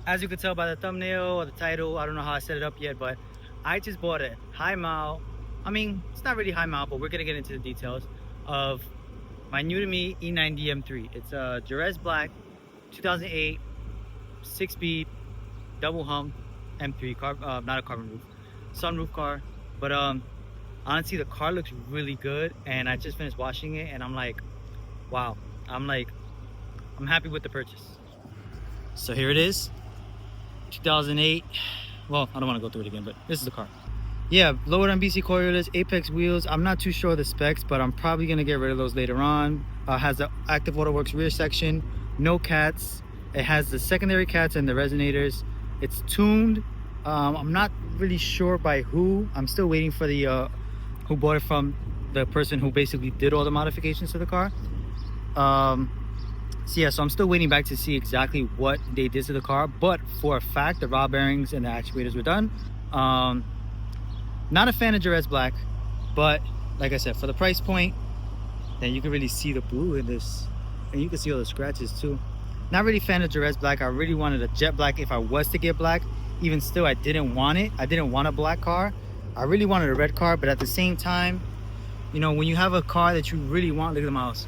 as you can tell by the thumbnail or the title, I don't know how I set it up yet, but I just bought a high mile. I mean, it's not really high mile, but we're gonna get into the details of my new to me E90 M3. It's a Jerez Black 2008 6-speed double hump M3 car, not a carbon roof, sunroof car. But honestly, the car looks really good, and I just finished washing it, and I'm like, wow. I'm happy with the purchase. So here it is, 2008. Well, I don't want to go through it again, but this is the car. Yeah, lowered on BC coilovers, Apex wheels. I'm not too sure of the specs, but I'm probably gonna get rid of those later on. Has the active waterworks rear section, no cats. It has the secondary cats and the resonators. It's tuned. I'm not really sure by who. I'm still waiting for the who bought it from, the person who basically did all the modifications to the car. So yeah, so I'm still waiting back to see exactly what they did to the car, but for a fact the rod bearings and the actuators were done. Not a fan of Jerez Black, but like I said, for the price point, then you can really see the blue in this, and you can see all the scratches too. Not really fan of Jerez Black. I really wanted a jet black if I was to get black. Even still, I didn't want it. I didn't want a black car. I really wanted a red car, but at the same time, you know, when you have a car that you really want, look at the miles.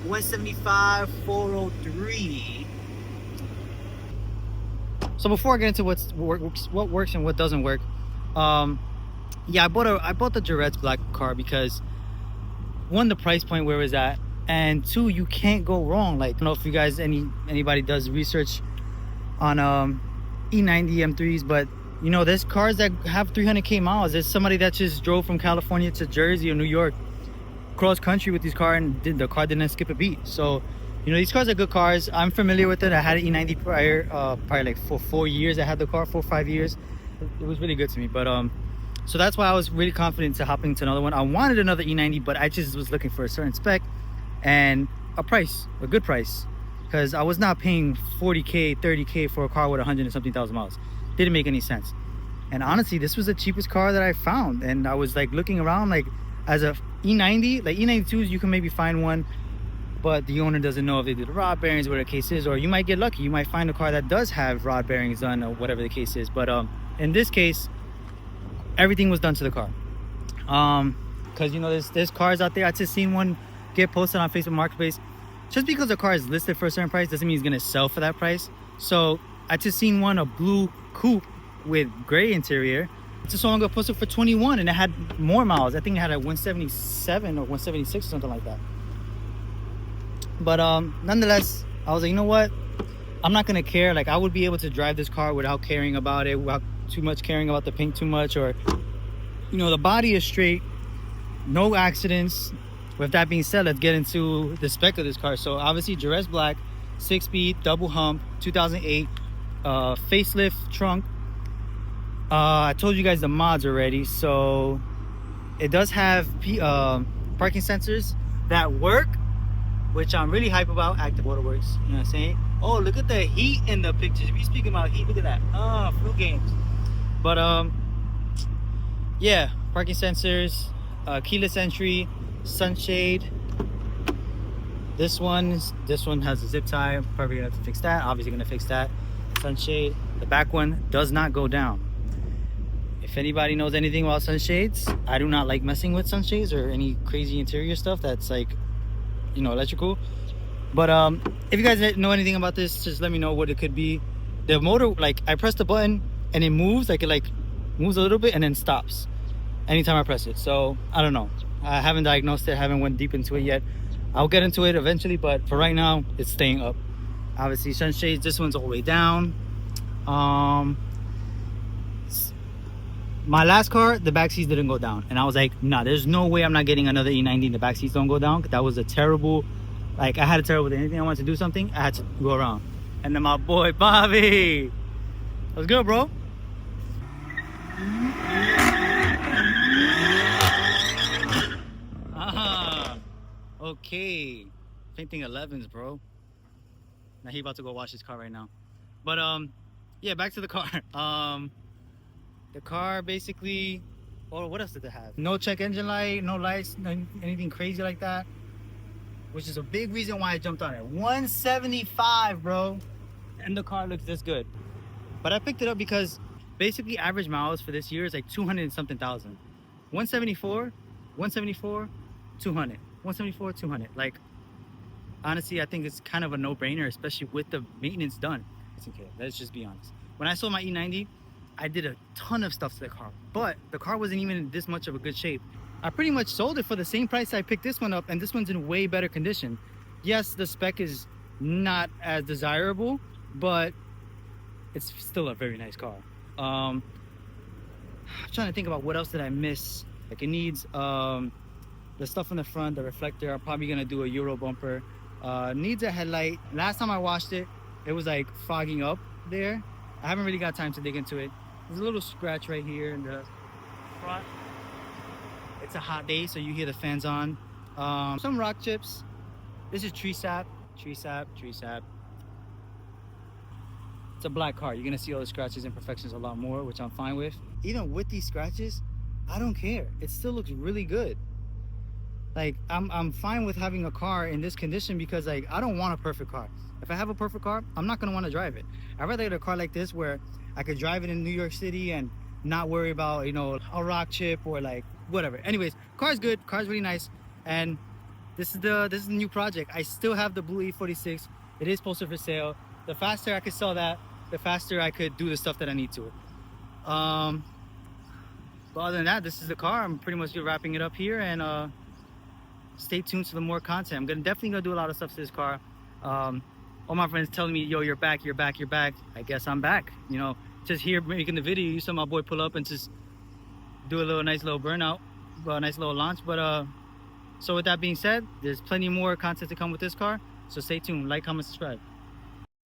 175, 403. So before I get into what works and what doesn't work, yeah, I bought the Jerez Black car because one, the price point where it was at, and two, you can't go wrong. Like, I don't know if you guys, anybody does research on E90 M3s, but you know, there's cars that have 300k miles. There's somebody that just drove from California to Jersey or New York cross country with this car, and the car didn't skip a beat. So you know, these cars are good cars. I'm familiar with it. I had an E90 prior, probably like for 4 years. I had the car 4 or 5 years. It was really good to me. But so that's why I was really confident to hopping to another one. I wanted another E90, but I just was looking for a certain spec and a price, a good price, because I was not paying 40k 30k for a car with 100 and something thousand miles. Didn't make any sense. And honestly, this was the cheapest car that I found, and I was like looking around, like as a E90, like E92s, you can maybe find one, but the owner doesn't know if they do the rod bearings, whatever the case is, or you might get lucky, you might find a car that does have rod bearings done or whatever the case is. But in this case, everything was done to the car. Because you know, there's cars out there. I just seen one get posted on Facebook Marketplace. Just because the car is listed for a certain price doesn't mean it's gonna sell for that price. So I just seen one, a blue coupe with gray interior. Just so long ago posted for 21, and it had more miles. I think it had a 177 or 176 or something like that. But nonetheless, I was like, you know what, I'm not gonna care. Like, I would be able to drive this car without caring about it, without too much caring about the paint too much, or you know, the body is straight, no accidents. With that being said, let's get into the spec of this car. So obviously Jerez Black, 6-speed double hump, 2008, facelift trunk. I told you guys the mods already. So it does have parking sensors that work, which I'm really hype about. Active waterworks, you know what I'm saying? Oh, look at the heat in the pictures. If you're speaking about heat, look at that. Flu games. But yeah, parking sensors, keyless entry, sunshade. This one has a zip tie. Probably gonna have to fix that. Obviously gonna fix that. Sunshade. The back one does not go down. If anybody knows anything about sunshades, I do not like messing with sunshades or any crazy interior stuff that's like, you know, electrical. But if you guys know anything about this, just let me know what it could be. The motor, like, I press the button and it moves, like it moves a little bit and then stops anytime I press it. So I don't know, I haven't diagnosed it, haven't went deep into it yet. I'll get into it eventually, but for right now it's staying up. Obviously sunshades, this one's all the way down. My last car, the back seats didn't go down, and I was like, nah, there's no way I'm not getting another E90 and the back seats don't go down. That was a terrible, like, I had a terrible day. Anything I wanted to do something, I had to go around. And then my boy Bobby, what's good, bro? Okay, painting 11s, bro. Now he about to go wash his car right now. But yeah, back to the car. The car basically, oh, what else did it have? No check engine light, no lights, no, anything crazy like that, which is a big reason why I jumped on it. 175, bro. and the car looks this good. But I picked it up because basically average miles for this year is like 200 and something thousand. 174, 174, 200. 174, 200. Like, honestly, I think it's kind of a no-brainer, especially with the maintenance done. It's okay. Let's just be honest. When I sold my E90, I did a ton of stuff to the car, but the car wasn't even in this much of a good shape. I pretty much sold it for the same price I picked this one up, and this one's in way better condition. Yes, the spec is not as desirable, but it's still a very nice car. I'm trying to think about what else did I miss. Like, it needs the stuff in the front, the reflector. I'm probably gonna do a Euro bumper. Needs a headlight. Last time I washed it, it was like fogging up there. I haven't really got time to dig into it. There's a little scratch right here in the front. It's a hot day, so you hear the fans on. Some rock chips. This is tree sap. Tree sap. It's a black car. You're gonna see all the scratches and imperfections a lot more, which I'm fine with. Even with these scratches, I don't care. It still looks really good. Like, I'm fine with having a car in this condition because, like, I don't want a perfect car. If I have a perfect car, I'm not gonna want to drive it. I'd rather get a car like this where I could drive it in New York City and not worry about, you know, a rock chip or like whatever. Anyways, car's good. Car's really nice, and this is the new project. I still have the blue E46. It is posted for sale. The faster I could sell that, the faster I could do the stuff that I need to it. But other than that, this is the car. I'm pretty much wrapping it up here, and stay tuned for the more content. I'm definitely gonna do a lot of stuff to this car. All my friends telling me, yo, you're back. I guess I'm back. You know, just here making the video, you saw my boy pull up and just do a nice little burnout, a nice little launch. But so with that being said, there's plenty more content to come with this car, so stay tuned. Like, comment, subscribe.